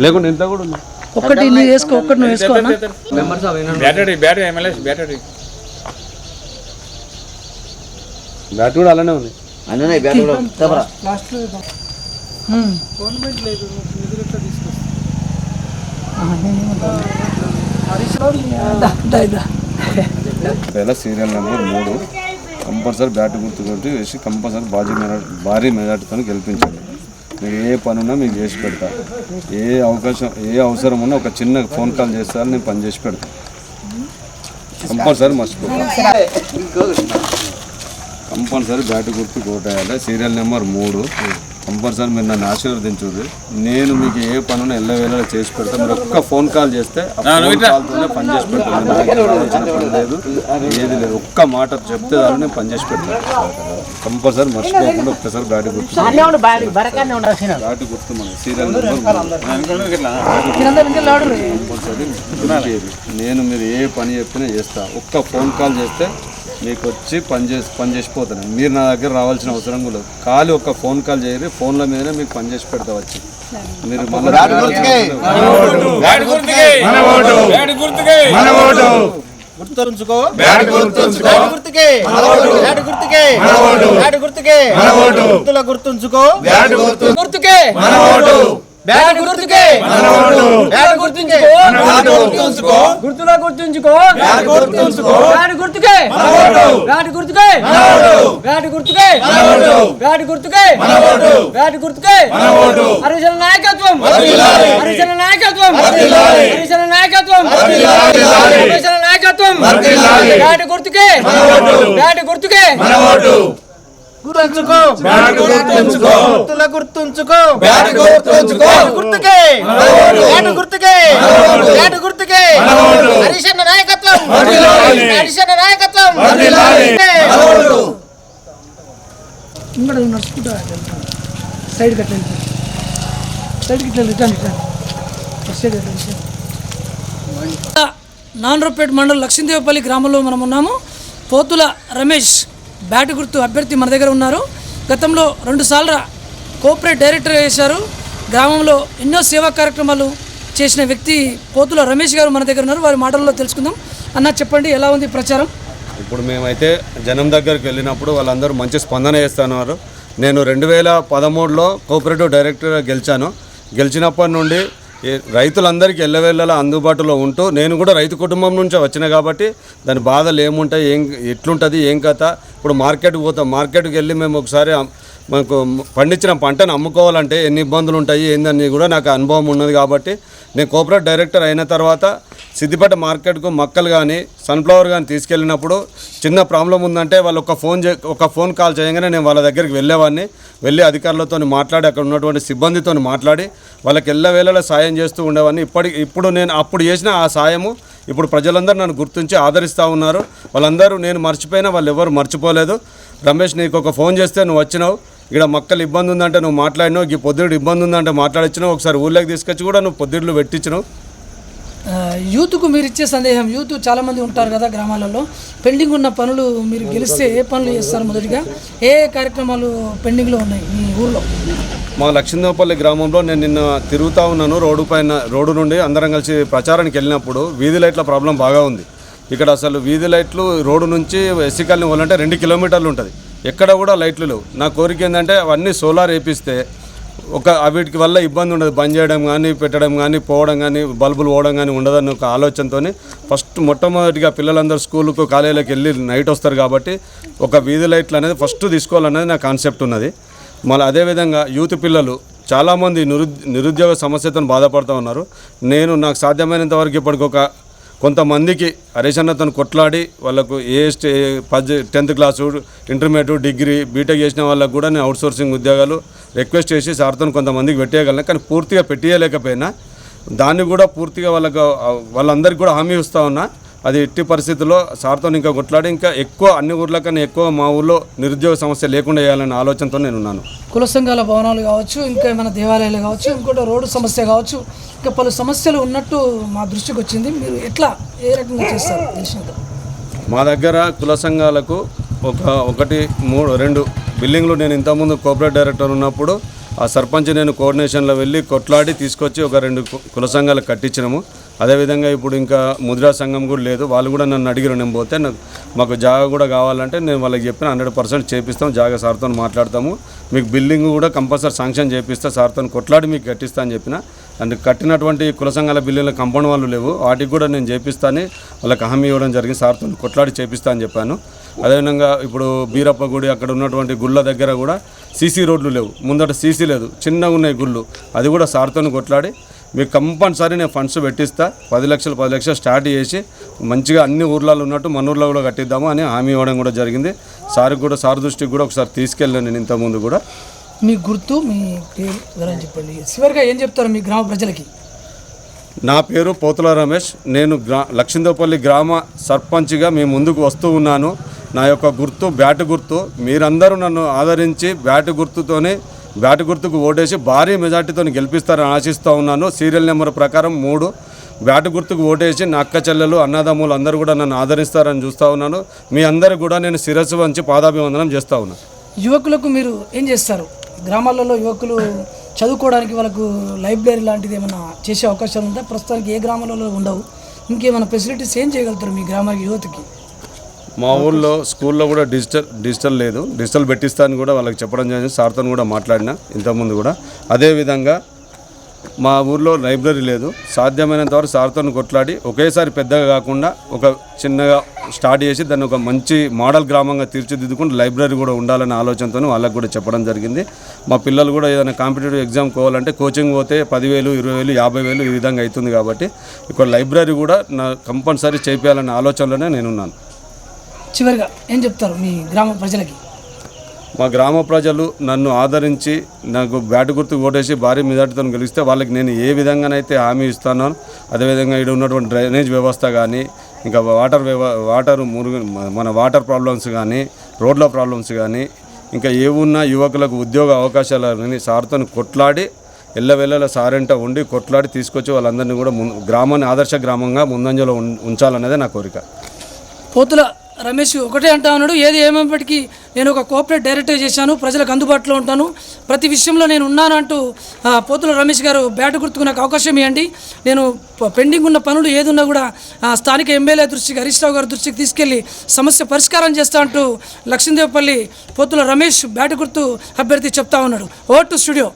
లేకుండా ఇంత కూడా ఉన్నాయి. ఒకటి నువ్వు వేసుకో, ఒకటి నువ్వు వేసుకో. బ్యాట్ కూడా అలానే ఉంది. సీరియల్ నెంబర్ 3 కంపల్సరీ బ్యాట్ గుర్తుకొట్టి వేసి కంపల్సరీ భారీ మెజార్టీతో గెలిపించండి. మీకు ఏ పని ఉన్నా మీకు చేసి పెడతా. ఏ అవసరం ఉన్నా ఒక చిన్న ఫోన్ కాల్ చేస్తారు, నేను పని చేసి పెడతా. కంపల్సరీ మర్చిపోతా. కంపల్సరీ బ్యాట్ గుర్తు కోటేయాలి. సీరియల్ నెంబర్ 3 కంపల్సరీ మీరు నన్ను ఆశీర్వదించుర్రి. నేను మీకు ఏ పనున్నా ఎల్లవేళ చేసి పెడతా. మీరు ఒక్క ఫోన్ కాల్ చేస్తే ఆ ఫోన్ కాల్తోనే పని చేసి పెడతాను. నాకు పని లేదు, ఏది లేదు. ఒక్క మాట చెప్తే దాన్ని నేను పని చేసి పెడతాను. కంపల్సరీ మర్చిపోకుండా ఒక్కసారి బ్యాట్ గుర్తు మన సీరియల్ కంపల్సరీ. నేను మీరు ఏ పని చెప్పినా చేస్తా. ఒక్క ఫోన్ కాల్ చేస్తే మీకు వచ్చి పని చేసిపోతాను. మీరు నా దగ్గర రావాల్సిన అవసరం కూడా లేదు. ఖాళీ ఒక్క ఫోన్ కాల్ చేయరు, ఫోన్ల మీదనే మీకు పని చేసి పెడతా వచ్చి. మీరు మళ్ళీ నాన్రపేట మండలం లక్ష్మీదేవపల్లి గ్రామంలో మనం ఉన్నాము. పోతుల రమేష్ బ్యాట్ గుర్తు అభ్యర్థి మన దగ్గర ఉన్నారు. గతంలో 2 సార్లు కోఆపరేట్ డైరెక్టర్ చేశారు. గ్రామంలో ఎన్నో సేవా కార్యక్రమాలు చేసిన వ్యక్తి పోతుల రమేష్ గారు మన దగ్గర ఉన్నారు. వారి మాటల్లో తెలుసుకుందాం. అన్న చెప్పండి, ఎలా ఉంది ప్రచారం? ఇప్పుడు మేమైతే జనం దగ్గరికి వెళ్ళినప్పుడు వాళ్ళందరూ మంచి స్పందన చేస్తున్నారు. నేను 2013లో కోఆపరేటివ్ డైరెక్టర్గా గెలిచినప్పటి నుండి రైతులందరికీ ఎల్లవేళ్ళలా అందుబాటులో ఉంటూ, నేను కూడా రైతు కుటుంబం నుంచే వచ్చిన కాబట్టి దాని బాధలు ఏముంటాయి, ఎట్లుంటుంది, ఏం కథ. ఇప్పుడు మార్కెట్కి వెళ్ళి మేము ఒకసారి మనకు పండించిన పంటను అమ్ముకోవాలంటే ఎన్ని ఇబ్బందులు ఉంటాయి ఏందని కూడా నాకు అనుభవం ఉన్నది. కాబట్టి నేను కోఆపరేటివ్ డైరెక్టర్ అయిన తర్వాత సిద్దిపేట మార్కెట్కు మక్కలు కానీ సన్ఫ్లవర్ కానీ తీసుకెళ్ళినప్పుడు చిన్న ప్రాబ్లం ఉందంటే వాళ్ళు ఒక ఫోన్ కాల్ చేయగానే నేను వాళ్ళ దగ్గరికి వెళ్ళి అధికారులతో మాట్లాడి అక్కడ ఉన్నటువంటి సిబ్బందితో మాట్లాడి వాళ్ళకి ఎల్లవేళలా సాయం చేస్తూ ఉండేవాడిని. ఇప్పుడు నేను అప్పుడు చేసిన ఆ సాయము ఇప్పుడు ప్రజలందరూ నన్ను గుర్తించి ఆదరిస్తూ ఉన్నారు. వాళ్ళందరూ నేను మర్చిపోయినా వాళ్ళు ఎవరు మర్చిపోలేదు. రమేష్, నీకు ఒక ఫోన్ చేస్తే నువ్వు వచ్చినావు, ఇక్కడ మక్కలు ఇబ్బంది ఉందంటే నువ్వు మాట్లాడినావు, ఈ పొద్దుడు ఇబ్బంది ఉందంటే మాట్లాడిచ్చినావు, ఒకసారి ఊళ్ళోకి తీసుకొచ్చి కూడా నువ్వు పొద్దుళ్ళు పెట్టించినావు. యూత్కు మీరు ఇచ్చే సందేహం, యూత్ చాలామంది ఉంటారు కదా గ్రామాలలో, పెండింగ్ ఉన్న పనులు మీరు గెలిస్తే ఏ పనులు చేస్తారు? మొదటిగా ఏ కార్యక్రమాలు పెండింగ్లో ఉన్నాయి మీ ఊళ్ళో? మా లక్ష్మీదేవపల్లి గ్రామంలో నేను నిన్న తిరుగుతూ ఉన్నాను. రోడ్డు నుండి అందరం కలిసి ప్రచారానికి వెళ్ళినప్పుడు వీధి లైట్ల ప్రాబ్లం బాగా ఉంది. ఇక్కడ అసలు వీధి లైట్లు రోడ్డు నుంచి ఎస్సీ కాలనీ పోవాలంటే 2 కిలోమీటర్లు ఉంటుంది. ఎక్కడ కూడా లైట్లు లేవు. నా కోరిక ఏంటంటే అవన్నీ సోలార్ వేపిస్తే వీటికి వల్ల ఇబ్బంది ఉండదు, బంద్ చేయడం కానీ పెట్టడం కానీ పోవడం కానీ బల్బులు పోవడం కానీ ఉండదని ఒక ఆలోచనతో మొట్టమొదటిగా పిల్లలందరూ స్కూలుకు కాలేజీలకు వెళ్ళి నైట్ వస్తారు కాబట్టి ఒక వీధి లైట్లు అనేది ఫస్ట్ తీసుకోవాలనేది నా కాన్సెప్ట్ ఉన్నది. మళ్ళీ అదేవిధంగా యూత్ పిల్లలు చాలామంది నిరుద్యోగ సమస్యతో బాధపడుతూ ఉన్నారు. నాకు సాధ్యమైనంత వరకు ఇప్పటికి కొంతమందికి హరీష్ అన్నతో కొట్లాడి వాళ్ళకు 10th class, intermediate, degree, BTech చేసిన వాళ్ళకు కూడా నేను అవుట్సోర్సింగ్ ఉద్యోగాలు రిక్వెస్ట్ చేసి సార్తో కొంతమందికి పెట్టేయగలను. కానీ పూర్తిగా పెట్టేయలేకపోయినా దాన్ని కూడా పూర్తిగా వాళ్ళందరికీ కూడా హామీ ఇస్తూ ఉన్నా. అది ఎట్టి పరిస్థితుల్లో సార్తో ఇంకా కొట్లాడి ఇంకా ఎక్కువ అన్ని ఊర్ల కన్నా ఎక్కువ మా ఊళ్ళో నిరుద్యోగ సమస్య లేకుండా చేయాలనే ఆలోచనతో నేను ఉన్నాను. కుల సంఘాల భవనాలు కావచ్చు, ఇంకా ఏమైనా దేవాలయాలు కావచ్చు, ఇంకోటి రోడ్డు సమస్య కావచ్చు, ఇంకా పలు సమస్యలు ఉన్నట్టు మా దృష్టికి వచ్చింది. మీరు ఏ రకంగా చేస్తారు తెలిసినంత? మా దగ్గర కుల సంఘాలకు 2 బిల్డింగ్లు నేను ఇంతకుముందు కోఆపరేటివ్ డైరెక్టర్ ఉన్నప్పుడు ఆ సర్పంచ్ నేను కోఆర్డినేషన్లో వెళ్ళి కొట్లాడి తీసుకొచ్చి ఒక 2 కుల సంఘాలు కట్టించినాము. అదేవిధంగా ఇప్పుడు ఇంకా ముద్రా సంఘం కూడా లేదు. వాళ్ళు కూడా నన్ను అడిగిరు. నేను పోతే మాకు జాగా కూడా కావాలంటే నేను వాళ్ళకి చెప్పిన 100% చేపిస్తాం, జాగా సార్తో మాట్లాడతాము, మీకు బిల్డింగ్ కూడా కంపల్సరీ శాంక్షన్ చేపిస్తా, సార్తో కొట్లాడి మీకు కట్టిస్తా అని చెప్పిన. అండ్ కట్టినటువంటి కుల సంఘాల బిల్లుల కంపౌండ్ వాళ్ళు లేవు, వాటికి కూడా నేను చేపిస్తాను వాళ్ళకి హామీ ఇవ్వడం జరిగింది. సార్తో కొట్లాడి చేపిస్తా అని చెప్పాను. అదేవిధంగా ఇప్పుడు బీరప్ప గుడి అక్కడ ఉన్నటువంటి గుళ్ళ దగ్గర కూడా సీసీ రోడ్లు లేవు, ముందట సీసీ లేదు, చిన్నగా ఉన్నాయి గుళ్ళు, అది కూడా సార్తో కొట్లాడి మీకు కంపల్సరీ నేను ఫండ్స్ పెట్టిస్తా, 10 లక్షలు స్టార్ట్ చేసి మంచిగా అన్ని ఊర్లలో ఉన్నట్టు మన ఊర్లో కూడా కట్టిద్దాము అని హామీ ఇవ్వడం కూడా జరిగింది. సార్ దృష్టికి కూడా ఒకసారి తీసుకెళ్ళాను నేను ఇంతకుముందు కూడా. మీ గుర్తు, మీ పేరు వివరం చెప్పండి. చివరిగా ఏం చెప్తారు మీ గ్రామ ప్రజలకి? నా పేరు పోతుల రమేష్. నేను లక్షిందేవపల్లి గ్రామ సర్పంచ్గా మీ ముందుకు వస్తూ ఉన్నాను. నా యొక్క గుర్తు బ్యాటు గుర్తు. మీరందరూ నన్ను ఆదరించి బ్యాటు గుర్తుకు ఓటేసి భారీ మెజార్టీతో గెలిపిస్తారని ఆశిస్తూ ఉన్నాను. సీరియల్ నెంబర్ ప్రకారం 3 బ్యాటు గుర్తుకు ఓటేసి నా అక్క చెల్లెలు అన్నదమ్ములు అందరూ కూడా నన్ను ఆదరిస్తారని చూస్తూ ఉన్నాను. మీ అందరికి కూడా నేను శిరస్సు వంచి పాదాభివందనం చేస్తూ ఉన్నాను. యువకులకు మీరు ఏం చేస్తారు? గ్రామాలలో యువకులు చదువుకోవడానికి వాళ్ళకు లైబ్రరీ లాంటిది ఏమైనా చేసే అవకాశాలు ఉందా? ప్రస్తుతానికి ఏ గ్రామాలలో ఉండవు. ఇంకేమైనా ఫెసిలిటీస్ ఏం చేయగలుగుతారు మీ గ్రామ యువతకి? మా ఊళ్ళో స్కూల్లో కూడా డిజిటల్ లేదు, డిజిటల్ పెట్టిస్తాను కూడా వాళ్ళకి చెప్పడం జరిగింది. సార్తో కూడా మాట్లాడినా ఇంతకుముందు కూడా. అదేవిధంగా మా ఊర్లో లైబ్రరీ లేదు. సాధ్యమైనంత వరకు సార్తో కొట్లాడి ఒకేసారి పెద్దగా కాకుండా ఒక చిన్నగా స్టార్ట్ చేసి దాన్ని ఒక మంచి మోడల్ గ్రామంగా తీర్చిదిద్దుకుంటూ లైబ్రరీ కూడా ఉండాలనే ఆలోచనతో వాళ్ళకు కూడా చెప్పడం జరిగింది. మా పిల్లలు కూడా ఏదైనా కాంపిటేటివ్ ఎగ్జామ్ పోవాలంటే కోచింగ్ పోతే 10,000, 20,000, 50,000 ఈ విధంగా అవుతుంది. కాబట్టి ఇక్కడ లైబ్రరీ కూడా నా కంపల్సరీ చేయాలనే ఆలోచనలోనే నేనున్నాను. చివరిగా ఏం చెప్తారు మీ గ్రామ ప్రజలకి? మా గ్రామ ప్రజలు నన్ను ఆదరించి నాకు బ్యాటు గుర్తుకు ఓటేసి భారీ మెజార్టీతో గెలిస్తే వాళ్ళకి నేను ఏ విధంగానైతే హామీ ఇస్తానో, అదేవిధంగా ఇక్కడ ఉన్నటువంటి డ్రైనేజ్ వ్యవస్థ కానీ, ఇంకా మన వాటర్ ప్రాబ్లమ్స్ కానీ, రోడ్ల ప్రాబ్లమ్స్ కానీ, ఇంకా ఏమున్నా యువకులకు ఉద్యోగ అవకాశాలని సార్తో కొట్లాడి ఎల్లవెల్లల సారెంట ఉండి కొట్లాడి తీసుకొచ్చి వాళ్ళందరినీ కూడా గ్రామాన్ని ఆదర్శ గ్రామంగా ముందంజలో ఉంచాలన్నదే నా కోరిక. పోతుల రమేష్ ఒకటే అంటా ఉన్నాడు, ఏది ఏమైనప్పటికీ నేను ఒక కోఆపరేట్ డైరెక్టర్ చేశాను, ప్రజలకు అందుబాటులో ఉంటాను, ప్రతి విషయంలో నేను ఉన్నాను అంటూ పోతుల రమేష్ గారు బ్యాటు గుర్తుకు నాకు అవకాశం ఇవ్వండి, నేను పెండింగ్ ఉన్న పనులు ఏదున్నా కూడా స్థానిక ఎమ్మెల్యే దృష్టికి, హరీష్ రావు గారి దృష్టికి తీసుకెళ్లి సమస్య పరిష్కారం చేస్తా అంటూ లక్షిందేవపల్లి పోతుల రమేష్ బ్యాటు గుర్తు అభ్యర్థి చెప్తా ఉన్నాడు. Over to studio.